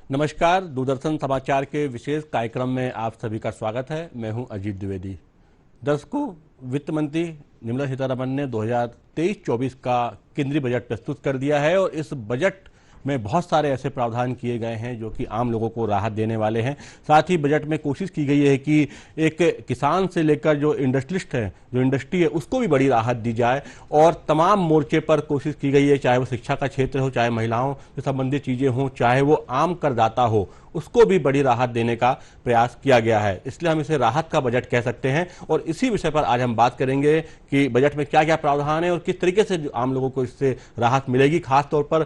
नमस्कार, दूरदर्शन समाचार के विशेष कार्यक्रम में आप सभी का स्वागत है। मैं हूं अजीत द्विवेदी। दर्शकों, वित्त मंत्री निर्मला सीतारमण ने 2023-24 का केंद्रीय बजट प्रस्तुत कर दिया है और इस बजट में बहुत सारे ऐसे प्रावधान किए गए हैं जो कि आम लोगों को राहत देने वाले हैं। साथ ही बजट में कोशिश की गई है कि एक किसान से लेकर जो इंडस्ट्रियलिस्ट है, जो इंडस्ट्री है, उसको भी बड़ी राहत दी जाए और तमाम मोर्चे पर कोशिश की गई है, चाहे वो शिक्षा का क्षेत्र हो, चाहे महिलाओं से संबंधित चीज़ें हों, चाहे वो आम करदाता हो, उसको भी बड़ी राहत देने का प्रयास किया गया है। इसलिए हम इसे राहत का बजट कह सकते हैं और इसी विषय पर आज हम बात करेंगे कि बजट में क्या क्या प्रावधान है और किस तरीके से आम लोगों को इससे राहत मिलेगी। खासतौर पर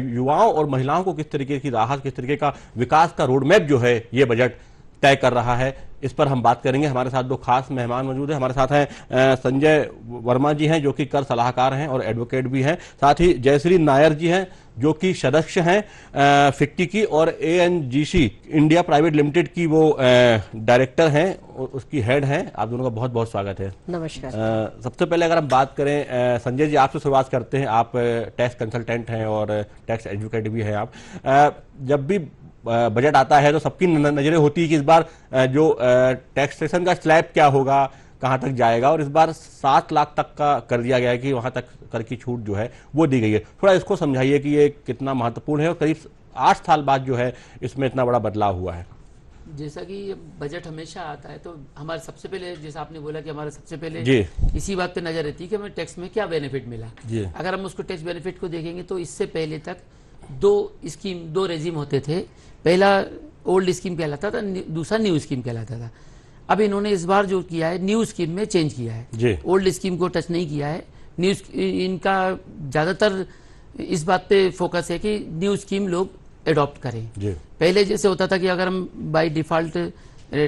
युवाओं और महिलाओं को किस तरीके की राहत, किस तरीके का विकास का रोडमैप जो है ये बजट तय कर रहा है, इस पर हम बात करेंगे। हमारे साथ दो खास मेहमान मौजूद हैं। हमारे साथ हैं संजय वर्मा जी हैं जो कि कर सलाहकार हैं और एडवोकेट भी हैं। साथ ही जयश्री नायर जी हैं जो कि सदस्य हैं फिक्की की और एएनजीसी इंडिया प्राइवेट लिमिटेड की वो डायरेक्टर हैं और उसकी हेड हैं। आप दोनों का बहुत बहुत स्वागत है। नमस्कार। सबसे पहले अगर हम बात करें, संजय जी आपसे शुरुआत करते हैं। आप टैक्स कंसल्टेंट हैं और टैक्स एडवोकेट भी हैं। आप जब भी बजट आता है तो सबकी नजरें होती है कि इस बार जो टैक्सेशन का स्लैब क्या होगा, कहां तक जाएगा, और इस बार 7 लाख तक का कर दिया गया है कि वहां तक कर की छूट जो है वो दी गई है। थोड़ा इसको समझाइए कि ये कितना महत्वपूर्ण है और करीब 8 साल बाद जो है इसमें इतना बड़ा बदलाव हुआ है। जैसा कि ये बजट हमेशा आता है तो हमारे सबसे पहले, जैसा आपने बोला कि हमारे सबसे पहले जी इसी बात पे नजर रहती है कि हमें टैक्स में क्या बेनिफिट मिला। जी अगर हम उसको टैक्स बेनिफिट को देखेंगे तो इससे पहले तक दो रेजिम होते थे। पहला ओल्ड स्कीम कहलाता था, दूसरा न्यू स्कीम कहलाता था। अब इन्होंने इस बार जो किया है न्यू स्कीम में चेंज किया है, ओल्ड स्कीम को टच नहीं किया है। न्यू इनका ज्यादातर इस बात पे फोकस है कि न्यू स्कीम लोग एडॉप्ट करें। पहले जैसे होता था कि अगर हम बाय डिफॉल्ट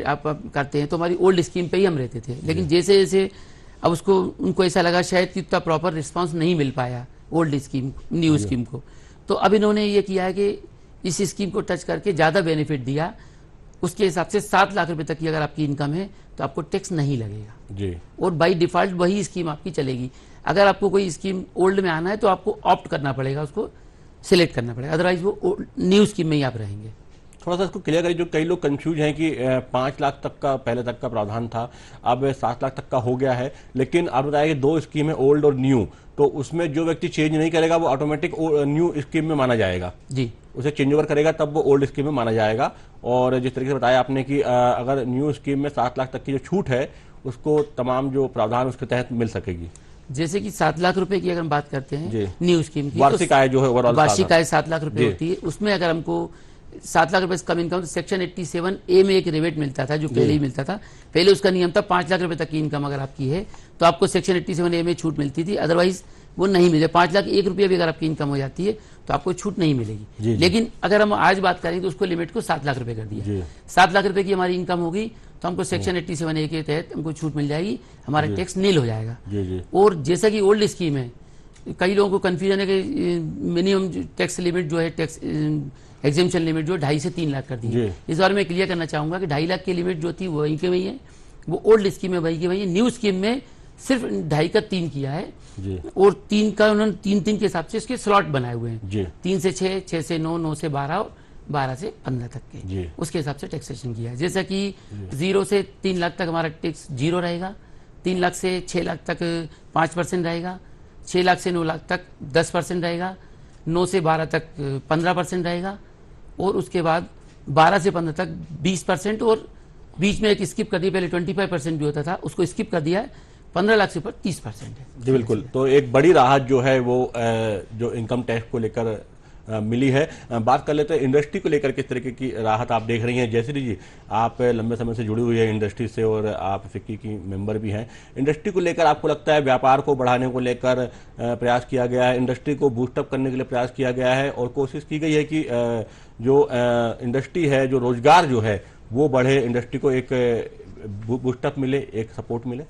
आप करते हैं तो हमारी ओल्ड स्कीम पे ही हम रहते थे, लेकिन जैसे जैसे अब उनको ऐसा लगा शायद कि उतना प्रॉपर रिस्पांस नहीं मिल पाया ओल्ड स्कीम न्यू स्कीम को, तो अब इन्होंने ये किया है कि इस स्कीम को टच करके ज्यादा बेनिफिट दिया। उसके हिसाब से 7 लाख रुपए तक की अगर आपकी इनकम है तो आपको टैक्स नहीं लगेगा जी, और बाय डिफॉल्ट वही स्कीम आपकी चलेगी। अगर आपको कोई स्कीम ओल्ड में आना है तो आपको ऑप्ट करना पड़ेगा, उसको सिलेक्ट करना पड़ेगा, अदरवाइज वो न्यू स्कीम में ही आप रहेंगे। थोड़ा सा इसको क्लियर करिए, जो कई लोग कंफ्यूज हैं कि 5 लाख तक का पहले तक का प्रावधान था, अब 7 लाख तक का हो गया है, लेकिन आप बताया कि 2 स्कीम है, ओल्ड और न्यू, तो उसमें जो व्यक्ति चेंज नहीं करेगा वो ऑटोमेटिक न्यू स्कीम में माना जाएगा जी, उसे चेंज ओवर करेगा तब वो ओल्ड स्कीम में माना जाएगा। और जिस तरीके से बताया आपने कि अगर न्यू स्कीम में 7 लाख तक की जो छूट है उसको तमाम जो प्रावधान उसके तहत मिल सकेगी। जैसे कि 7 लाख रुपए की अगर हम बात करते हैं न्यू स्कीम की, वार्षिक आय जो है ओवरऑल वार्षिक आय 7 लाख रुपए होती है। उसमें अगर हमको 7 लाख रुपए से कम इनकम तो सेक्शन 87A में एक रिबेट मिलता था, जो पहले ही मिलता था। पहले उसका नियम था 5 लाख रुपए तक की इनकम अगर आपकी है तो आपको सेक्शन 87A में छूट मिलती थी, अदरवाइज वो नहीं मिले। 5 लाख 1 रुपया भी अगर आपकी इनकम हो जाती है तो आपको छूट नहीं मिलेगी। लेकिन अगर हम आज बात करें तो उसको लिमिट को 7 लाख रुपए कर दिया। 7 लाख रुपए की हमारी इनकम होगी तो हमको सेक्शन 87A के तहत हमको छूट मिल जाएगी, हमारा टैक्स नील हो जाएगा। और जैसा कि ओल्ड स्कीम है, कई लोगों को कंफ्यूजन है कि मिनिमम टैक्स लिमिट जो है, टैक्स एग्जेम्पशन लिमिट जो 2.5 से 3 लाख कर दी है। इस बारे में क्लियर करना चाहूंगा कि 2.5 लाख की लिमिट जो थी वही के वही है, वो ओल्ड स्कीम में वही के वही है। न्यू स्कीम में सिर्फ 2.5 का 3 किया है और 3 का उन्होंने 3 के हिसाब से इसके स्लॉट बनाए हुए हैं, 3 से 6, 6 से 9, 9 से 12 और 12 से 15 तक के, उसके हिसाब से टैक्सेशन किया है। जैसा कि 0 से 3 लाख तक हमारा टैक्स 0 रहेगा, 3 लाख से 6 लाख तक 5% रहेगा, 6 लाख से 9 लाख तक 10% रहेगा, 9 से 12 तक 15% रहेगा, और उसके बाद 12 से 15 तक 20%, और बीच में एक स्किप कर दिया, पहले 25% जो होता था उसको स्किप कर दिया है। 15 लाख से ऊपर 30% है जी। बिल्कुल, तो एक बड़ी राहत जो है वो जो इनकम टैक्स को लेकर मिली है। बात कर लेते हैं इंडस्ट्री को लेकर किस तरीके की राहत आप देख रही हैं। जयश्री जी, आप लंबे समय से जुड़ी हुई है इंडस्ट्री से और आप फिक्की की मेंबर भी हैं। इंडस्ट्री को लेकर आपको लगता है व्यापार को बढ़ाने को लेकर प्रयास किया गया है, इंडस्ट्री को बूस्टअप करने के लिए प्रयास किया गया है और कोशिश की गई है कि जो इंडस्ट्री है, जो रोजगार जो है वो बढ़े, इंडस्ट्री को एक बूस्टअप मिले, एक सपोर्ट मिले?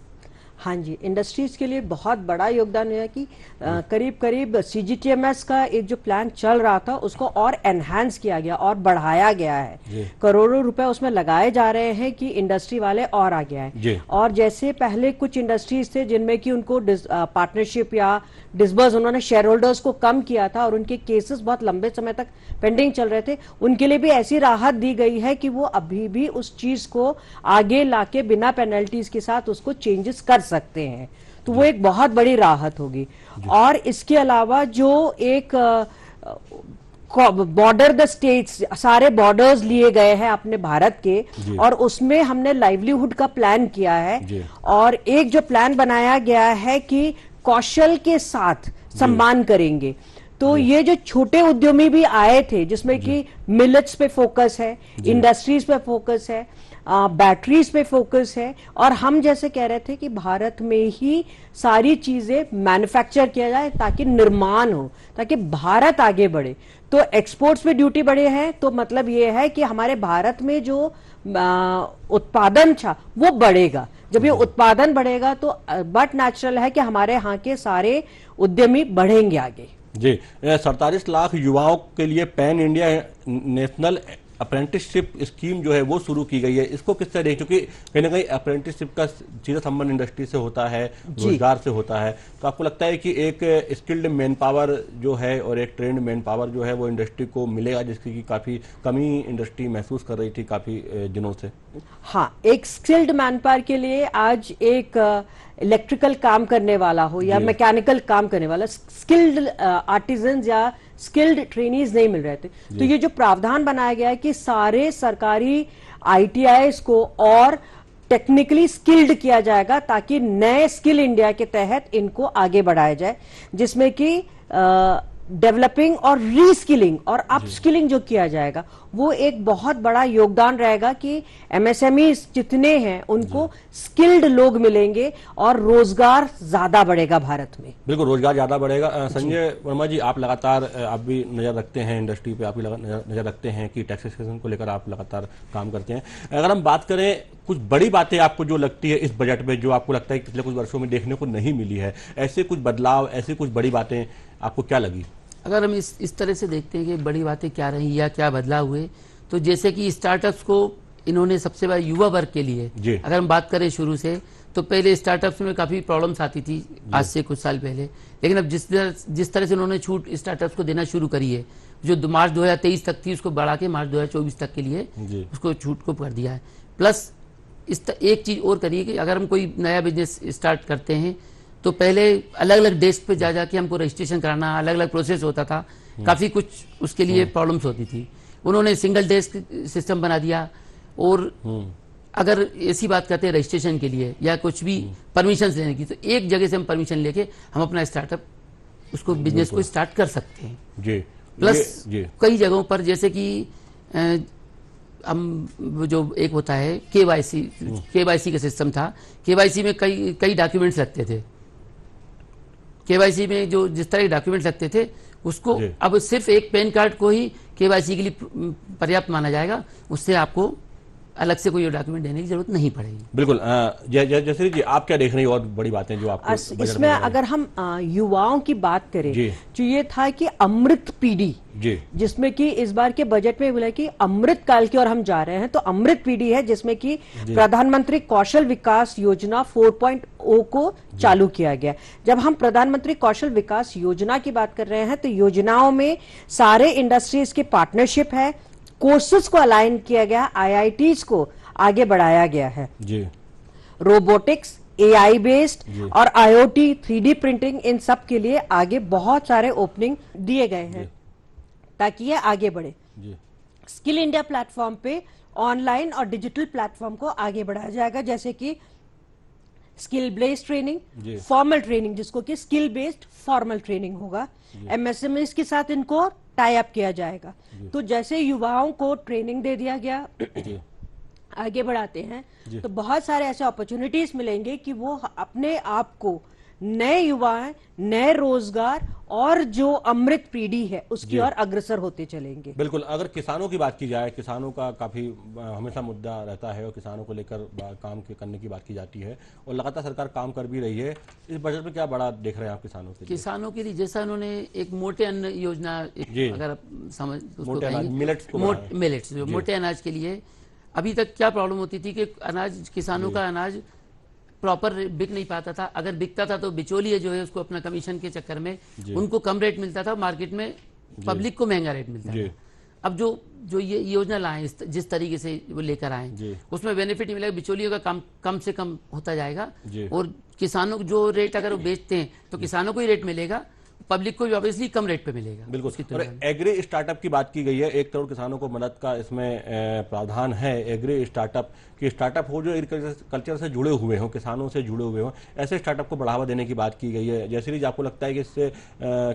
हाँ जी, इंडस्ट्रीज के लिए बहुत बड़ा योगदान है कि करीब करीब CGTMS का एक जो प्लान चल रहा था उसको और एनहांस किया गया और बढ़ाया गया है। करोड़ों रुपए उसमें लगाए जा रहे हैं कि इंडस्ट्री वाले और आगे आए। और जैसे पहले कुछ इंडस्ट्रीज थे जिनमें कि उनको पार्टनरशिप या डिसबर्स उन्होंने शेयर होल्डर्स को कम किया था और उनके केसेस बहुत लंबे समय तक पेंडिंग चल रहे थे, उनके लिए भी ऐसी राहत दी गई है कि वो अभी भी उस चीज को आगे लाके बिना पेनल्टीज के साथ उसको चेंजेस कर सकते हैं। तो वो एक बहुत बड़ी राहत होगी। और इसके अलावा जो एक बॉर्डर द स्टेट्स, सारे बॉर्डर्स लिए गए हैं अपने भारत के, और उसमें हमने लाइवलीहुड का प्लान किया है। और एक जो प्लान बनाया गया है कि कौशल के साथ सम्मान करेंगे। तो ये जो छोटे उद्यमी भी आए थे जिसमें कि मिलेट्स पे फोकस है, इंडस्ट्रीज पे फोकस है, बैटरीज पे फोकस है, और हम जैसे कह रहे थे कि भारत में ही सारी चीजें मैन्युफैक्चर किया जाए ताकि निर्माण हो, ताकि भारत आगे बढ़े। तो एक्सपोर्ट्स पे ड्यूटी बढ़े हैं तो मतलब ये है कि हमारे भारत में जो उत्पादन था वो बढ़ेगा। जब ये उत्पादन बढ़ेगा तो बट नेचुरल है कि हमारे यहाँ के सारे उद्यमी बढ़ेंगे आगे। जी, 47 लाख युवाओं के लिए pan India national apprenticeship scheme जो है वो शुरू की गई है। इसको किस तरह, क्योंकि कहीं ना कहीं अप्रेंटिसशिप का सीधा संबंध इंडस्ट्री से होता है, रोजगार से होता है, तो आपको लगता है कि एक स्किल्ड मैन पावर जो है और एक ट्रेंड मैन पावर जो है वो इंडस्ट्री को मिलेगा, जिसकी की काफी कमी इंडस्ट्री महसूस कर रही थी काफी दिनों से? हाँ, एक स्किल्ड मैन पावर के लिए आज एक इलेक्ट्रिकल काम करने वाला हो या मैकेनिकल काम करने वाला, स्किल्ड आर्टिजन या स्किल्ड ट्रेनीज नहीं मिल रहे थे। तो ये जो प्रावधान बनाया गया है कि सारे सरकारी ITIs को और टेक्निकली स्किल्ड किया जाएगा ताकि नए स्किल इंडिया के तहत इनको आगे बढ़ाया जाए, जिसमें कि डेवलपिंग और रीस्किलिंग और अपस्किलिंग जो किया जाएगा वो एक बहुत बड़ा योगदान रहेगा कि MSME जितने हैं उनको स्किल्ड लोग मिलेंगे और रोजगार ज्यादा बढ़ेगा भारत में। बिल्कुल, रोजगार ज्यादा बढ़ेगा। संजय वर्मा जी, आप लगातार आप भी नजर रखते हैं इंडस्ट्री पे, आप भी नजर रखते हैं कि टैक्सेशन को लेकर आप लगातार काम करते हैं। अगर हम बात करें कुछ बड़ी बातें आपको जो लगती है इस बजट में, जो आपको लगता है कि पिछले कुछ वर्षों में देखने को नहीं मिली है, ऐसे कुछ बदलाव, ऐसी कुछ बड़ी बातें आपको क्या लगी? अगर हम इस तरह से देखते हैं कि बड़ी बातें क्या रही या क्या बदलाव हुए, तो जैसे कि स्टार्टअप्स को इन्होंने सबसे बड़ा युवा वर्ग के लिए, अगर हम बात करें शुरू से, तो पहले स्टार्टअप्स में काफ़ी प्रॉब्लम्स आती थी आज से कुछ साल पहले, लेकिन अब जिस तरह से उन्होंने छूट स्टार्टअप्स को देना शुरू करी है, जो मार्च 2023 तक थी उसको बढ़ा के मार्च 2024 तक के लिए उसको छूट को कर दिया है। प्लस एक चीज़ और करिए कि अगर हम कोई नया बिजनेस स्टार्ट करते हैं तो पहले अलग अलग डेस्क पे जा जाके हमको रजिस्ट्रेशन कराना, अलग अलग प्रोसेस होता था, काफ़ी कुछ उसके लिए प्रॉब्लम्स होती थी। उन्होंने सिंगल डेस्क सिस्टम बना दिया। और अगर ऐसी बात करते हैं रजिस्ट्रेशन के लिए या कुछ भी परमिशन लेने की, तो एक जगह से हम परमिशन लेके हम अपना स्टार्टअप उसको बिजनेस को स्टार्ट कर सकते हैं। प्लस कई जगहों पर जैसे कि हम जो एक होता है KYC का सिस्टम था, KYC में कई डॉक्यूमेंट्स लगते थे। KYC में जो जिस तरह के डॉक्यूमेंट लगते थे उसको अब सिर्फ एक पैन कार्ड को ही KYC के लिए पर्याप्त माना जाएगा, उससे आपको अलग से कोई डॉक्यूमेंट देने की जरूरत नहीं पड़ेगी। बिल्कुल। जयश्री जी, आप क्या देख रही हैं और बड़ी बातें जो आपको इसमें अगर हम युवाओं की बात करें तो ये था कि अमृत पीढ़ी, जिसमें कि इस बार के बजट में बोला कि अमृत काल की ओर हम जा रहे हैं, तो अमृत पीढ़ी है जिसमें कि प्रधानमंत्री कौशल विकास योजना 4.0 को चालू किया गया। जब हम प्रधानमंत्री कौशल विकास योजना की बात कर रहे हैं तो योजनाओं में सारे इंडस्ट्रीज की पार्टनरशिप है, कोर्सेज को अलाइन किया गया, IITs को आगे बढ़ाया गया है, रोबोटिक्स, AI बेस्ड और IoT, 3D प्रिंटिंग, इन सब के लिए आगे बहुत सारे ओपनिंग दिए गए हैं ताकि ये आगे बढ़े। स्किल इंडिया प्लेटफॉर्म पे ऑनलाइन और डिजिटल प्लेटफॉर्म को आगे बढ़ाया जाएगा, जैसे कि skill based training, formal training, जिसको कि स्किल बेस्ड फॉर्मल ट्रेनिंग होगा। MSMEs के साथ इनको टाई अप किया जाएगा। तो जैसे युवाओं को ट्रेनिंग दे दिया गया, आगे बढ़ाते हैं, तो बहुत सारे ऐसे अपॉर्चुनिटीज मिलेंगे कि वो अपने आप को नए युवा हैं, नए रोजगार और जो अमृत पीढ़ी है उसकी ओर अग्रसर होते चलेंगे। बिल्कुल। अगर किसानों की बात की जाए, किसानों का काफी हमेशा मुद्दा रहता है और किसानों को लेकर काम करने की बात की जाती है और लगातार सरकार काम कर भी रही है। इस बजट में क्या बड़ा देख रहे हैं आप किसानों के लिए? किसानों के लिए जैसा उन्होंने एक मोटे अन्न योजना, अगर आप समझ उसको मिलेट्स जो मोटे अनाज के लिए, अभी तक क्या प्रॉब्लम होती थी कि अनाज, किसानों का अनाज प्रॉपर बिक नहीं पाता था। अगर बिकता था तो बिचौलिए जो है उसको अपना कमीशन के चक्कर में उनको कम रेट मिलता था, मार्केट में पब्लिक को महंगा रेट मिलता था। अब जो ये योजना लाए, जिस तरीके से वो लेकर आए, उसमें बेनिफिट ही मिलेगा, बिचौलियों का कम से कम होता जाएगा और किसानों को जो रेट अगर वो बेचते हैं तो किसानों को ही रेट मिलेगा, पब्लिक को भी ऑब्वियसली कम रेट पे मिलेगा। बिल्कुल। और एग्री स्टार्टअप की बात की गई है, 1 करोड़ किसानों को मदद का इसमें प्रावधान है। एग्री स्टार्टप की स्टार्टअप हो जो एग्रीकल्चर से जुड़े हुए हों, किसानों से जुड़े हुए हों, ऐसे स्टार्टअप को बढ़ावा देने की बात की गई है। जैसे ही आपको लगता है कि इससे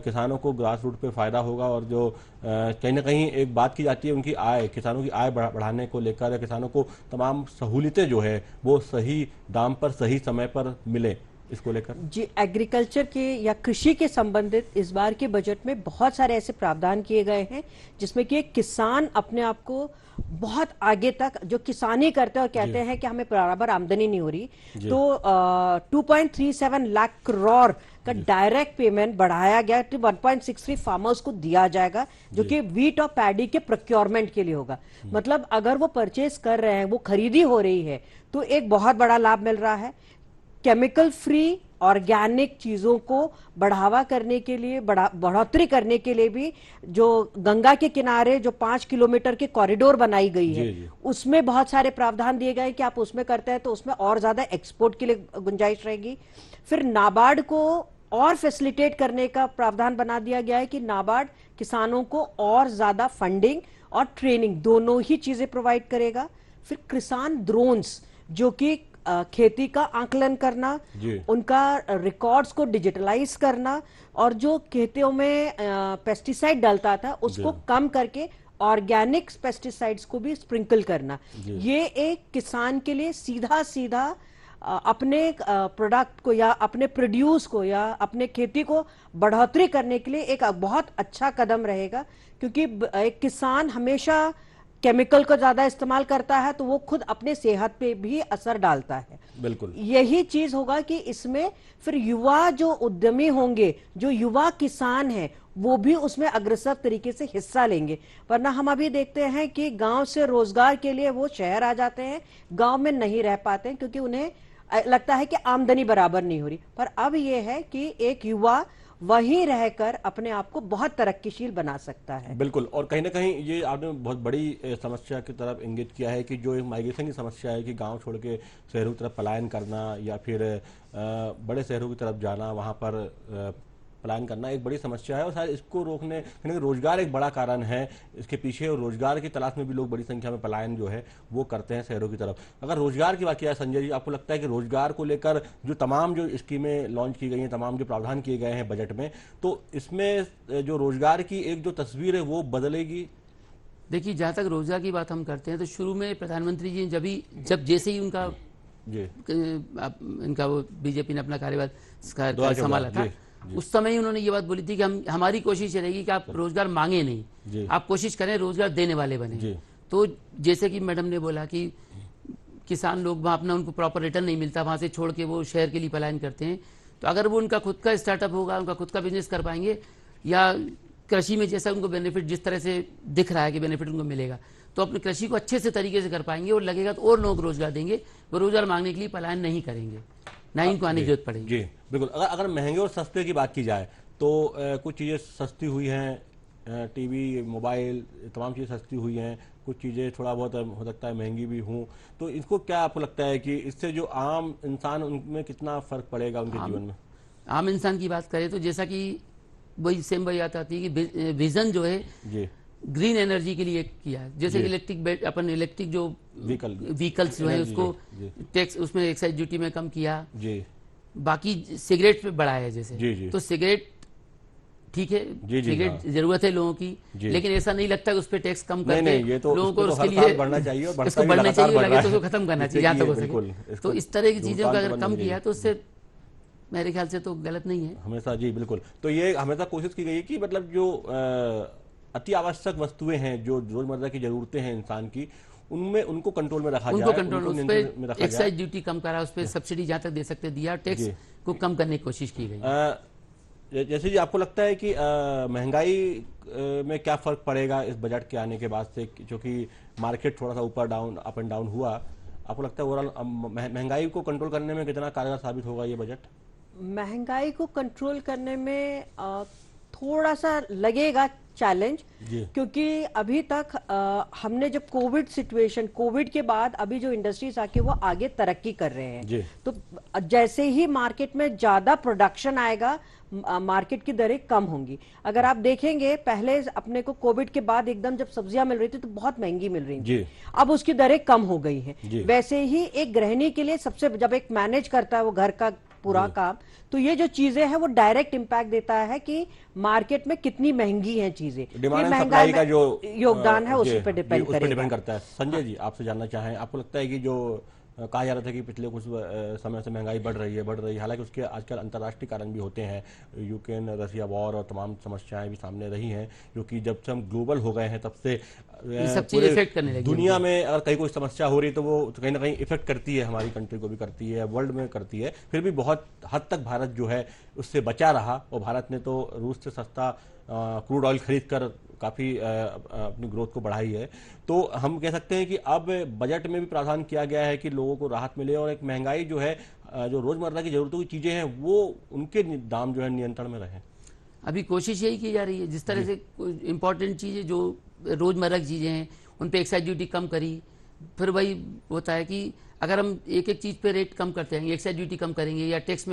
किसानों को ग्रास रूट पे फायदा होगा और जो कहीं ना कहीं एक बात की जाती है उनकी आय, किसानों की आय बढ़ाने को लेकर या किसानों को तमाम सहूलियतें जो है वो सही दाम पर सही समय पर मिले, इसको लेकर जी, एग्रीकल्चर के या कृषि के संबंधित इस बार के बजट में बहुत सारे ऐसे प्रावधान किए गए हैं जिसमें कि किसान अपने आप को बहुत आगे तक, जो किसानी करते हैं और कहते हैं कि हमें बराबर आमदनी नहीं हो रही, तो 2.37 लाख करोड़ का डायरेक्ट पेमेंट बढ़ाया गया, 1.63 फार्मर्स को दिया जाएगा, जो कि वीट और पैडी के प्रोक्योरमेंट के लिए होगा। मतलब अगर वो परचेज कर रहे हैं, वो खरीदी हो रही है, तो एक बहुत बड़ा लाभ मिल रहा है। केमिकल फ्री ऑर्गेनिक चीजों को बढ़ावा करने के लिए, बढ़ोतरी करने के लिए भी जो गंगा के किनारे जो 5 किलोमीटर के कॉरिडोर बनाई गई है, उसमें बहुत सारे प्रावधान दिए गए कि आप उसमें करते हैं तो उसमें और ज्यादा एक्सपोर्ट के लिए गुंजाइश रहेगी। फिर नाबार्ड को और फैसिलिटेट करने का प्रावधान बना दिया गया है कि नाबार्ड किसानों को और ज्यादा फंडिंग और ट्रेनिंग दोनों ही चीजें प्रोवाइड करेगा। फिर किसान ड्रोन्स, जो कि खेती का आकलन करना, उनका रिकॉर्ड्स को डिजिटलाइज करना और जो खेतों में पेस्टिसाइड डलता था उसको कम करके ऑर्गेनिक पेस्टिसाइड्स को भी स्प्रिंकल करना, ये एक किसान के लिए सीधा सीधा अपने प्रोडक्ट को या अपने प्रोड्यूस को या अपने खेती को बढ़ोतरी करने के लिए एक बहुत अच्छा कदम रहेगा। क्योंकि एक किसान हमेशा केमिकल को ज्यादा इस्तेमाल करता है तो वो खुद अपने सेहत पे भी असर डालता है। बिल्कुल यही चीज होगा कि इसमें फिर युवा जो उद्यमी होंगे, जो युवा किसान हैं, वो भी उसमें अग्रसर तरीके से हिस्सा लेंगे। वरना हम अभी देखते हैं कि गांव से रोजगार के लिए वो शहर आ जाते हैं, गांव में नहीं रह पाते हैं क्योंकि उन्हें लगता है कि आमदनी बराबर नहीं हो रही। पर अब ये है कि एक युवा वहीं रहकर अपने आप को बहुत तरक्कीशील बना सकता है। बिल्कुल। और कहीं ना कहीं ये आपने बहुत बड़ी समस्या की तरफ इंगित किया है कि जो एक माइग्रेशन की समस्या है कि गांव छोड़ के शहरों की तरफ पलायन करना या फिर बड़े शहरों की तरफ जाना, वहां पर पलायन करना एक बड़ी समस्या है और शायद इसको रोकने रोजगार एक बड़ा कारण है इसके पीछे। और रोजगार की तलाश में भी लोग बड़ी संख्या में पलायन जो है वो करते हैं शहरों की तरफ। अगर रोजगार की बात किया संजय जी, आपको लगता है कि रोजगार को लेकर जो तमाम जो स्कीमें लॉन्च की गई हैं, तमाम जो प्रावधान किए गए हैं बजट में, तो इसमें जो रोजगार की एक जो तस्वीर है वो बदलेगी? देखिए, जहां तक रोजगार की बात हम करते हैं तो शुरू में प्रधानमंत्री जी जब जैसे ही इनका वो बीजेपी ने अपना कार्यभार संभाला था, उस समय ही उन्होंने ये बात बोली थी कि हमारी कोशिश रहेगी कि आप रोजगार मांगे नहीं, आप कोशिश करें रोजगार देने वाले बने। तो जैसे कि मैडम ने बोला कि किसान लोग वहां अपना, उनको प्रॉपर रिटर्न नहीं मिलता, वहां से छोड़ के वो शहर के लिए पलायन करते हैं। तो अगर वो उनका खुद का स्टार्टअप होगा, उनका खुद का बिजनेस कर पाएंगे या कृषि में जैसा उनको बेनिफिट जिस तरह से दिख रहा है कि बेनिफिट उनको मिलेगा, तो अपनी कृषि को अच्छे से तरीके से कर पाएंगे और लगेगा तो और लोगों को रोजगार देंगे, वो रोजगार मांगने के लिए पलायन नहीं करेंगे, ना ही इनको आने की जरूरत पड़ेगी। जी बिल्कुल। अगर महंगे और सस्ते की बात की जाए तो कुछ चीज़ें सस्ती हुई हैं, टीवी, मोबाइल, तमाम चीज़ें सस्ती हुई हैं, कुछ चीज़ें थोड़ा बहुत हो सकता है महंगी भी हों। तो इसको क्या आपको लगता है कि इससे जो आम इंसान, उनमें कितना फ़र्क पड़ेगा उनके जीवन में? आम इंसान की बात करें तो जैसा कि वही सेम वही आता है कि विजन जो है जी ग्रीन एनर्जी के लिए किया है। जैसे इलेक्ट्रिक जो व्हीकल्स जो है उसको टैक्स, उसमें एक्साइज ड्यूटी में कम किया जी। बाकी सिगरेट पे बढ़ाया जैसे जी। तो सिगरेट ठीक है, सिगरेट जरूरत है लोगों की, लेकिन ऐसा नहीं लगता कि उस पर टैक्स कम करके तो लोगों को उसके लिए बढ़ना चाहिए और इसको बढ़ना चाहिए, लगे तो उसको खत्म करना चाहिए जहाँ तक हो सके। तो इस तरह की चीजों का अगर कम किया तो उससे मेरे ख्याल से तो गलत नहीं है हमेशा। जी बिल्कुल, तो ये हमेशा कोशिश की गई है कि मतलब जो अति आवश्यक वस्तुएं हैं, जो रोजमर्रा की जरूरतें हैं इंसान की, उनमें उनको कंट्रोल में रखा उनको जाए, कंट्रोल, उस नियंत्रण में पर रखा जाए। एक्साइज ड्यूटी कम करा, उस पर सब्सिडी जहाँ तक दे सकते दिया, टैक्स को कम करने की कोशिश की गई। जैसे जी आपको लगता है कि महंगाई में क्या फर्क पड़ेगा इस बजट के आने के बाद से, क्योंकि मार्केट थोड़ा सा ऊपर डाउन, अप एंड डाउन हुआ, आपको लगता है ओवरऑल महंगाई को कंट्रोल करने में कितना कारगर साबित होगा ये बजट? महंगाई को कंट्रोल करने में थोड़ा सा लगेगा चैलेंज, क्योंकि अभी तक हमने जब कोविड के बाद अभी जो इंडस्ट्रीज आके वो आगे तरक्की कर रहे हैं, तो जैसे ही मार्केट में ज्यादा प्रोडक्शन आएगा मार्केट की दरें कम होंगी। अगर आप देखेंगे पहले अपने को कोविड के बाद एकदम जब सब्जियां मिल रही थी तो बहुत महंगी मिल रही थी, अब उसकी दरें कम हो गई हैं। वैसे ही एक गृहिणी के लिए सबसे, जब एक मैनेज करता है वो घर का पूरा काम, तो ये जो चीजें हैं वो डायरेक्ट इंपैक्ट देता है कि मार्केट में कितनी महंगी हैं चीजें, महंगाई का जो योगदान है उसी पर डिपेंड करता है। संजय जी आपसे जानना चाहें, आपको लगता है कि जो कहा जा रहा था कि पिछले कुछ समय से महंगाई बढ़ रही है, हालांकि उसके आजकल अंतर्राष्ट्रीय कारण भी होते हैं, यूक्रेन रसिया वॉर और तमाम समस्याएं भी सामने रही हैं, क्योंकि जब से हम ग्लोबल हो गए हैं तब से दुनिया में अगर कहीं कोई समस्या हो रही है तो वो कहीं ना कहीं इफेक्ट करती है, हमारी कंट्री को भी करती है, वर्ल्ड में करती है। फिर भी बहुत हद तक भारत जो है उससे बचा रहा, और भारत ने तो रूस से सस्ता क्रूड ऑयल खरीद कर काफ़ी अपनी ग्रोथ को बढ़ाई है। तो हम कह सकते हैं कि अब बजट में भी प्रावधान किया गया है कि लोगों को राहत मिले, और एक महंगाई जो है, जो रोजमर्रा की जरूरतों की चीजें हैं, वो उनके दाम जो है नियंत्रण में रहें। अभी कोशिश यही की जा रही है, जिस तरह से इंपॉर्टेंट चीजें जो रोजमर्रा की चीजें हैं उन पे एक्साइज ड्यूटी कम करी, फिर वही होता है कि अगर हम एक एक चीज पे रेट कम करते हैं, एक्साइज ड्यूटी कम करेंगे या टैक्स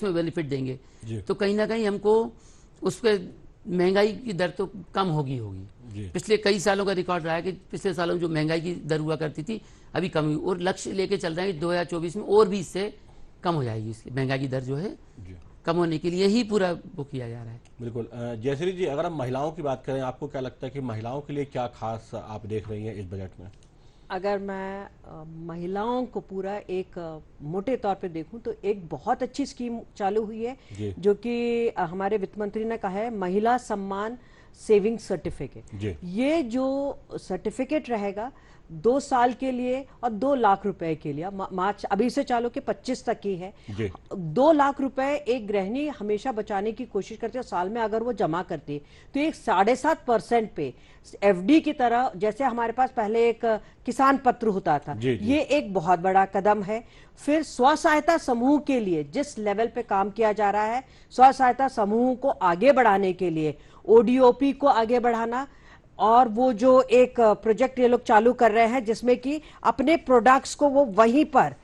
में बेनिफिट देंगे, तो कहीं ना कहीं हमको उस पर महंगाई की दर तो कम होगी। पिछले कई सालों का रिकॉर्ड रहा है कि पिछले सालों में जो महंगाई की दर हुआ करती थी अभी कम हुई, और लक्ष्य लेके चल रहे हैं कि 2024 में और भी इससे कम हो जाएगी, इसकी महंगाई की दर जो है कम होने के लिए ही पूरा वो किया जा रहा है। बिल्कुल। जयश्री जी, अगर हम महिलाओं की बात करें, आपको क्या लगता है कि महिलाओं के लिए क्या खास आप देख रही हैं इस बजट में? अगर मैं महिलाओं को पूरा एक मोटे तौर पे देखूं तो एक बहुत अच्छी स्कीम चालू हुई है, जो कि हमारे वित्त मंत्री ने कहा है, महिला सम्मान सेविंग सर्टिफिकेट। ये जो सर्टिफिकेट रहेगा 2 साल के लिए और 2 लाख रुपए के लिए, मार्च अभी से चालू के 25 तक की है। 2 लाख रुपए एक गृहिणी हमेशा बचाने की कोशिश करती है, साल में अगर वो जमा करती है तो एक 7.5% पे एफडी की तरह, जैसे हमारे पास पहले एक किसान पत्र होता था, ये एक बहुत बड़ा कदम है। फिर स्व सहायता समूह के लिए जिस लेवल पे काम किया जा रहा है, स्व सहायता समूह को आगे बढ़ाने के लिए ओडीओपी को आगे बढ़ाना, और वो जो एक प्रोजेक्ट ये लोग चालू कर रहे हैं जिसमें कि अपने प्रोडक्ट्स को वो वहीं पर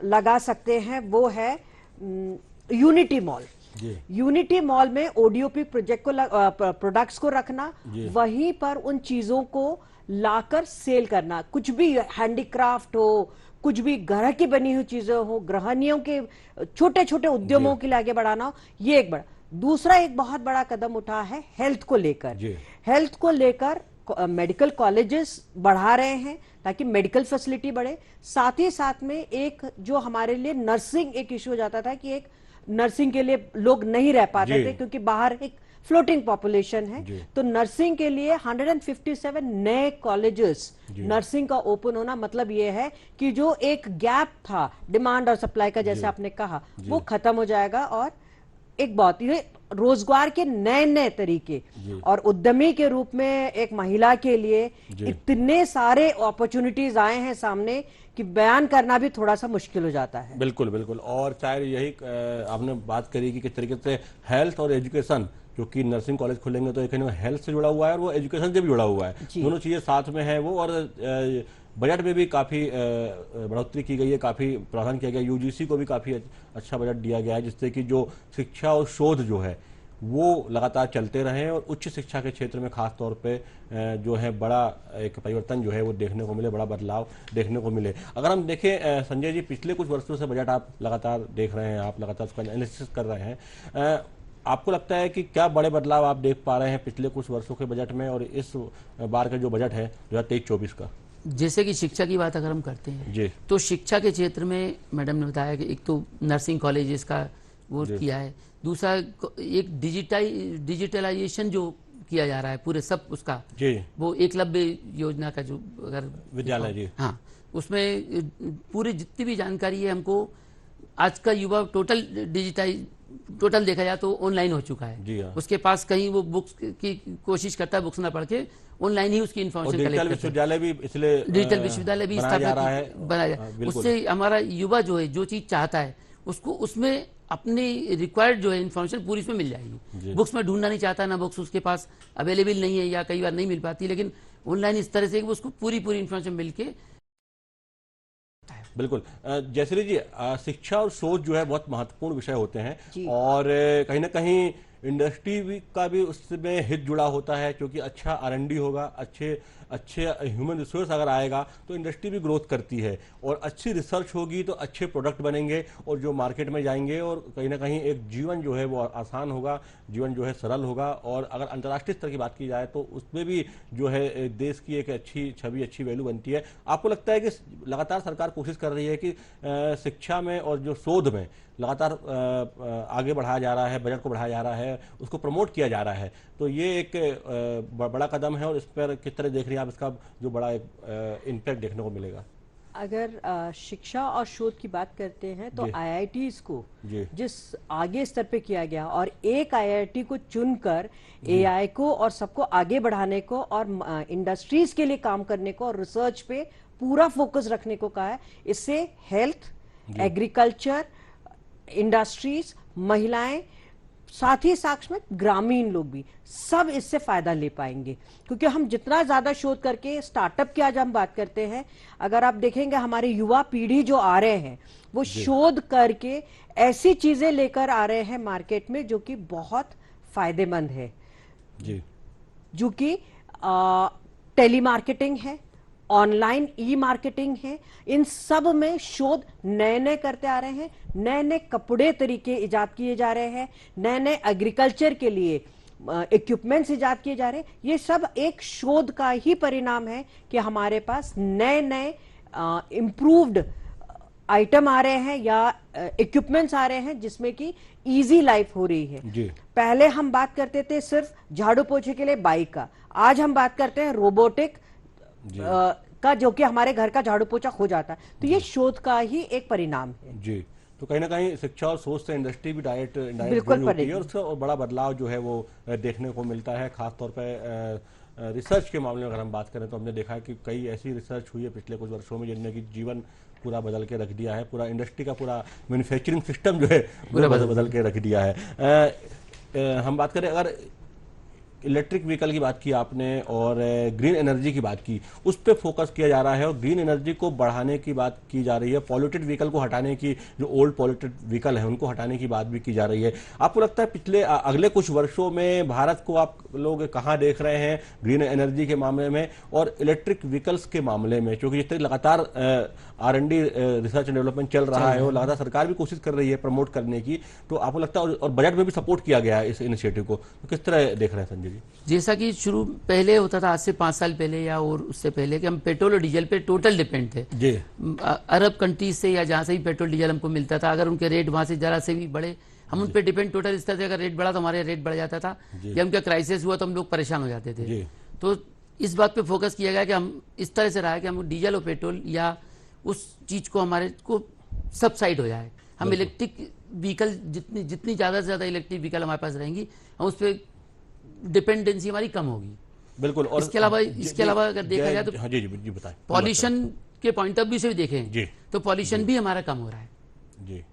लगा सकते हैं, वो है यूनिटी मॉल। यूनिटी मॉल में ओडीओपी प्रोजेक्ट को प्रोडक्ट्स को रखना, वहीं पर उन चीजों को लाकर सेल करना, कुछ भी हैंडीक्राफ्ट हो, कुछ भी घर की बनी हुई चीजें हो, गृहिणियों के छोटे छोटे उद्यमों के लिए आगे बढ़ाना हो, ये एक बड़ा। दूसरा एक बहुत बड़ा कदम उठा है हेल्थ को लेकर मेडिकल कॉलेजेस बढ़ा रहे हैं ताकि मेडिकल फैसिलिटी बढ़े। साथ ही साथ में एक जो हमारे लिए नर्सिंग एक इश्यू हो जाता था कि एक नर्सिंग के लिए लोग नहीं रह पाते थे क्योंकि बाहर एक फ्लोटिंग पॉपुलेशन है, तो नर्सिंग के लिए 157 नए कॉलेजेस नर्सिंग का ओपन होना, मतलब ये है कि जो एक गैप था डिमांड और सप्लाई का, जैसे आपने कहा, वो खत्म हो जाएगा। और एक बहुत ही रोजगार के नए नए तरीके, और उद्यमी के रूप में एक महिला के लिए इतने सारे अपॉर्चुनिटीज आए हैं सामने कि बयान करना भी थोड़ा सा मुश्किल हो जाता है। बिल्कुल बिल्कुल। और शायद यही आपने बात करी कि किस तरीके से हेल्थ और एजुकेशन, क्योंकि नर्सिंग कॉलेज खुलेंगे तो एक हेल्थ से जुड़ा हुआ है और वो एजुकेशन से भी जुड़ा हुआ है, दोनों चीजें साथ में है वो। और बजट में भी काफ़ी बढ़ोतरी की गई है, काफ़ी प्रावधान किया गया, यूजीसी को भी काफ़ी अच्छा बजट दिया गया है, जिससे कि जो शिक्षा और शोध जो है वो लगातार चलते रहें, और उच्च शिक्षा के क्षेत्र में खास तौर पे जो है बड़ा एक परिवर्तन जो है वो देखने को मिले, बड़ा बदलाव देखने को मिले। अगर हम देखें संजय जी, पिछले कुछ वर्षों से बजट आप लगातार देख रहे हैं, आप लगातार उसका एनालिसिस कर रहे हैं, आपको लगता है कि क्या बड़े बदलाव आप देख पा रहे हैं पिछले कुछ वर्षों के बजट में और इस बार का जो बजट है 2023-24 का? जैसे कि शिक्षा की बात अगर हम करते हैं तो शिक्षा के क्षेत्र में मैडम ने बताया कि एक तो नर्सिंग कॉलेजेस का वो किया है। दूसरा एक डिजिटलाइजेशन जो किया जा रहा है पूरे सब उसका जी, वो एकलव्य योजना का जो अगर विद्यालय जी, हाँ, उसमें पूरी जितनी भी जानकारी है हमको आज का युवा टोटल देखा जाए तो ऑनलाइन हो चुका है जी हाँ। उसके पास कहीं वो बुक्स की कोशिश करता है बुक्स ना पढ़ के ऑनलाइन ही उसकी इन्फॉर्मेशन कलेक्ट करता है। विश्वविद्यालय भी इसलिए डिजिटल विश्वविद्यालय भी बनाया उससे हमारा युवा जो है जो चीज चाहता है उसको उसमें अपनी रिक्वायर्ड जो है इन्फॉर्मेशन पूरी इसमें मिल जाएगी। बुक्स में ढूंढना नहीं चाहता ना, बुक्स उसके पास अवेलेबल नहीं है या कई बार नहीं मिल पाती, लेकिन ऑनलाइन इस तरह से उसको पूरी इन्फॉर्मेशन मिलके। बिल्कुल जयश्री जी, शिक्षा और शोध जो है बहुत महत्वपूर्ण विषय होते हैं और कहीं ना कहीं इंडस्ट्री का भी उसमें हित जुड़ा होता है, क्योंकि अच्छा R&D होगा, अच्छे ह्यूमन रिसोर्स अगर आएगा तो इंडस्ट्री भी ग्रोथ करती है और अच्छी रिसर्च होगी तो अच्छे प्रोडक्ट बनेंगे और जो मार्केट में जाएंगे और कहीं ना कहीं एक जीवन जो है वो आसान होगा, जीवन जो है सरल होगा। और अगर अंतर्राष्ट्रीय स्तर की बात की जाए तो उसमें भी जो है देश की एक अच्छी छवि, अच्छी वैल्यू बनती है। आपको लगता है कि लगातार सरकार कोशिश कर रही है कि शिक्षा में और जो शोध में लगातार आगे बढ़ाया जा रहा है, बजट को बढ़ाया जा रहा है, उसको प्रमोट किया जा रहा है, तो ये एक बड़ा कदम है और इस पर किस तरह देख रही हैं आप, इसका जो बड़ा एक इम्पैक्ट देखने को मिलेगा? अगर शिक्षा और शोध की बात करते हैं तो IITs को जिस आगे स्तर पे किया गया और एक IIT को चुनकर AI को और सबको आगे बढ़ाने को और इंडस्ट्रीज के लिए काम करने को और रिसर्च पे पूरा फोकस रखने को कहा है, इससे हेल्थ, एग्रीकल्चर, इंडस्ट्रीज, महिलाएं, साथ ही साथ में ग्रामीण लोग भी सब इससे फायदा ले पाएंगे। क्योंकि हम जितना ज्यादा शोध करके स्टार्टअप की आज हम बात करते हैं, अगर आप देखेंगे हमारे युवा पीढ़ी जो आ रहे हैं वो शोध करके ऐसी चीजें लेकर आ रहे हैं मार्केट में जो कि बहुत फायदेमंद है जी, जो कि टेलीमार्केटिंग है, ऑनलाइन ई-मार्केटिंग है, इन सब में शोध नए नए करते आ रहे हैं, नए नए कपड़े तरीके इजाद किए जा रहे हैं, नए नए एग्रीकल्चर के लिए इक्विपमेंट्स इजाद किए जा रहे हैं। ये सब एक शोध का ही परिणाम है कि हमारे पास नए नए इम्प्रूव्ड आइटम आ रहे हैं या इक्विपमेंट्स आ रहे हैं जिसमें कि इजी लाइफ हो रही है जी। पहले हम बात करते थे सिर्फ झाड़ू पोछे के लिए बाइक का, आज हम बात करते हैं रोबोटिक का जो कि हमारे घर का झाड़ू पोछा हो जाता है। तो ये शोध का ही एक परिणाम है जी। तो कहीं ना कहीं शिक्षा और सोच से इंडस्ट्री भी डायरेक्ट बिल्कुल होती है और उसका और बड़ा बदलाव जो है वो देखने को मिलता है। खासतौर पर रिसर्च के मामले में अगर हम बात करें तो हमने देखा है कि कई ऐसी रिसर्च हुई है पिछले कुछ वर्षों में जिनने की जीवन पूरा बदल के रख दिया है, पूरा इंडस्ट्री का पूरा मैन्युफैक्चरिंग सिस्टम जो है पूरा बदल के रख दिया है। हम बात करें अगर इलेक्ट्रिक व्हीकल की बात की आपने और ग्रीन एनर्जी की बात की, उस पर फोकस किया जा रहा है और ग्रीन एनर्जी को बढ़ाने की बात की जा रही है, पॉल्यूटेड व्हीकल को हटाने की, जो ओल्ड पॉल्यूटेड व्हीकल है उनको हटाने की बात भी की जा रही है। आपको लगता है पिछले अगले कुछ वर्षों में भारत को आप लोग कहाँ देख रहे हैं ग्रीन एनर्जी के मामले में और इलेक्ट्रिक व्हीकल्स के मामले में? क्योंकि जिस तरह लगातार R&D रिसर्च एंड डेवलपमेंट चल रहा है और लगातार सरकार भी कोशिश कर रही है प्रमोट करने की, तो आपको लगता है और बजट में भी सपोर्ट किया गया है इस इनिशिएटिव को, तो किस तरह देख रहे हैं संजय जी? जैसा कि शुरू पहले होता था, आज से 5 साल पहले या और उससे पहले, कि हम पेट्रोल और डीजल पे टोटल डिपेंड थे जी। अरब कंट्रीज से या जहां से भी पेट्रोल डीजल हमको मिलता था, अगर उनके रेट वहां से जरा से भी बढ़े हम उन पे डिपेंड टोटल इस तरह से, अगर रेट बढ़ा तो हमारे रेट बढ़ जाता था, या उनका क्राइसिस हुआ तो हम लोग परेशान हो जाते थे। तो इस बात पे फोकस किया गया कि हम इस तरह से रहा है कि हम डीजल और पेट्रोल या उस चीज को हमारे को सबसाइड हो जाए, हम इलेक्ट्रिक व्हीकल जितनी ज्यादा से ज्यादा इलेक्ट्रिक व्हीकल हमारे पास रहेंगी हम उस पर डिपेंडेंसी हमारी कम होगी। बिल्कुल। और इसके अलावा अगर देखा जाए तो जी जी बताएं, पॉल्यूशन के पॉइंट ऑफ व्यू से भी देखें तो पॉल्यूशन भी हमारा कम हो रहा है। जी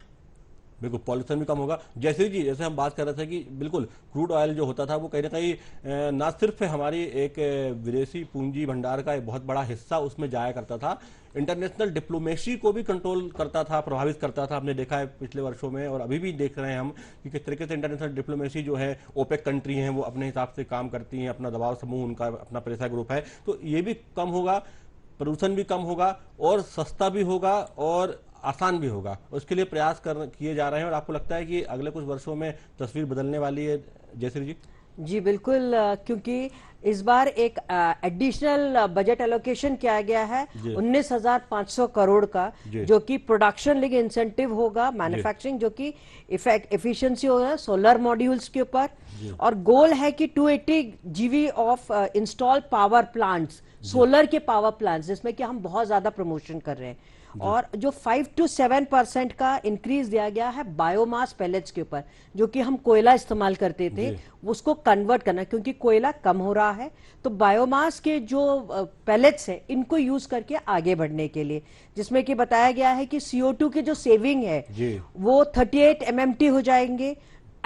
बिल्कुल, पॉल्यूशन भी कम होगा। जैसे जी जैसे हम बात कर रहे थे कि बिल्कुल क्रूड ऑयल जो होता था वो कहीं ना कहीं ना सिर्फ हमारी एक विदेशी पूंजी भंडार का एक बहुत बड़ा हिस्सा उसमें जाया करता था, इंटरनेशनल डिप्लोमेसी को भी कंट्रोल करता था, प्रभावित करता था। हमने देखा है पिछले वर्षों में और अभी भी देख रहे हैं हम कि किस तरीके से इंटरनेशनल डिप्लोमेसी जो है, ओपेक कंट्री हैं वो अपने हिसाब से काम करती हैं, अपना दबाव समूह उनका अपना प्रेशर ग्रुप है, तो ये भी कम होगा, प्रदूषण भी कम होगा और सस्ता भी होगा और आसान भी होगा। उसके लिए प्रयास किए जा रहे हैं और आपको लगता है कि अगले कुछ वर्षों में तस्वीर बदलने वाली है जयश्री जी? जी बिल्कुल, क्योंकि इस बार एक एडिशनल बजट एलोकेशन किया गया है 19,500 करोड़ का, जो कि प्रोडक्शन लिंक इंसेंटिव होगा, मैन्युफैक्चरिंग जो कि एफिशिएंसी होगा सोलर मॉड्यूल्स के ऊपर, और गोल है कि 280 GW of install power plants, solar के पावर प्लांट्स, जिसमें कि हम बहुत ज्यादा प्रमोशन कर रहे हैं। और जो 5 to 7% का इंक्रीज दिया गया है बायोमास पैलेट्स के ऊपर, जो कि हम कोयला इस्तेमाल करते थे उसको कन्वर्ट करना, क्योंकि कोयला कम हो रहा है, तो बायोमास के जो पैलेट्स है इनको यूज करके आगे बढ़ने के लिए, जिसमें कि बताया गया है कि CO2 की जो सेविंग है वो 38 MMT हो जाएंगे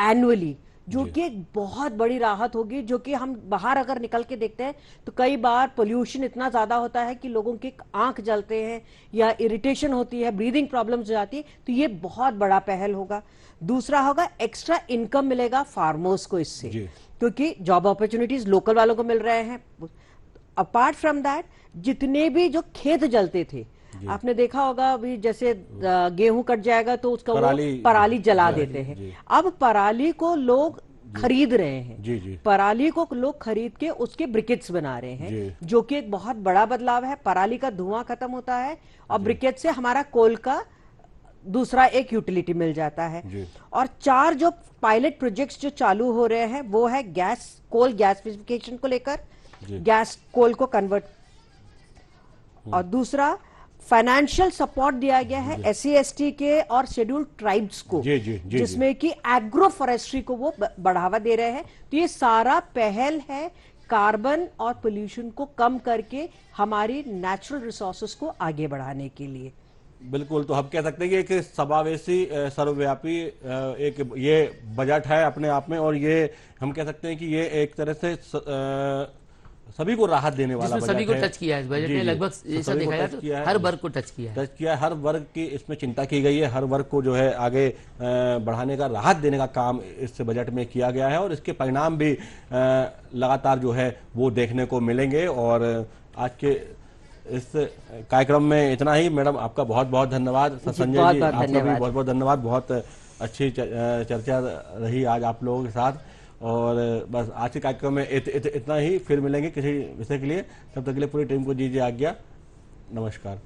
एनुअली, जो कि एक बहुत बड़ी राहत होगी। जो कि हम बाहर अगर निकल के देखते हैं तो कई बार पोल्यूशन इतना ज्यादा होता है कि लोगों के आंख जलते हैं या इरिटेशन होती है, ब्रीदिंग प्रॉब्लम्स हो जाती है, तो ये बहुत बड़ा पहल होगा। दूसरा होगा एक्स्ट्रा इनकम मिलेगा फार्मर्स को इससे, क्योंकि जॉब अपॉर्चुनिटीज लोकल वालों को मिल रहे हैं। अपार्ट फ्रॉम दैट, जितने भी जो खेत जलते थे, आपने देखा होगा अभी जैसे गेहूं कट जाएगा तो उसका पराली जला देते हैं, अब पराली को लोग खरीद रहे हैं, पराली को लोग खरीद के उसके ब्रिकेट्स बना रहे हैं, जो कि एक बहुत बड़ा बदलाव है। पराली का धुआं खत्म होता है और ब्रिकेट से हमारा कोल का दूसरा एक यूटिलिटी मिल जाता है। और 4 जो पायलट प्रोजेक्ट्स जो चालू हो रहे हैं वो है कोल गैसिफिकेशन को लेकर, गैस कोल को कन्वर्ट, और दूसरा फाइनेंशियल सपोर्ट दिया गया है SC/ST के और शेड्यूल्ड ट्राइब्स को, जिसमें कि एग्रो फॉरेस्ट्री को वो बढ़ावा दे रहे हैं। तो ये सारा पहल है कार्बन और पोल्यूशन को कम करके हमारी नेचुरल रिसोर्सेज को आगे बढ़ाने के लिए। बिल्कुल, तो हम कह सकते हैं कि एक समावेशी सर्वव्यापी एक ये बजट है अपने आप में, और ये हम कह सकते हैं कि ये एक तरह से सभी को राहत देने वाला बजट है। सभी को टच किया है इस बजट ने, लगभग ऐसा देखा जाए तो हर वर्ग को टच किया है, हर वर्ग की इसमें चिंता की गई है, हर वर्ग को जो है आगे बढ़ाने का, राहत देने का काम इस बजट में किया गया है, और इसके परिणाम भी लगातार जो है वो देखने को मिलेंगे। और आज के इस कार्यक्रम में इतना ही। मैडम आपका बहुत बहुत धन्यवाद। संजय जी आपका भी बहुत बहुत धन्यवाद, बहुत अच्छी चर्चा रही आज आप लोगों के साथ। और बस आज के कार्यक्रम में इतना ही, फिर मिलेंगे किसी विषय के लिए, तब तक के लिए पूरी टीम को दीजिए आज्ञा। नमस्कार।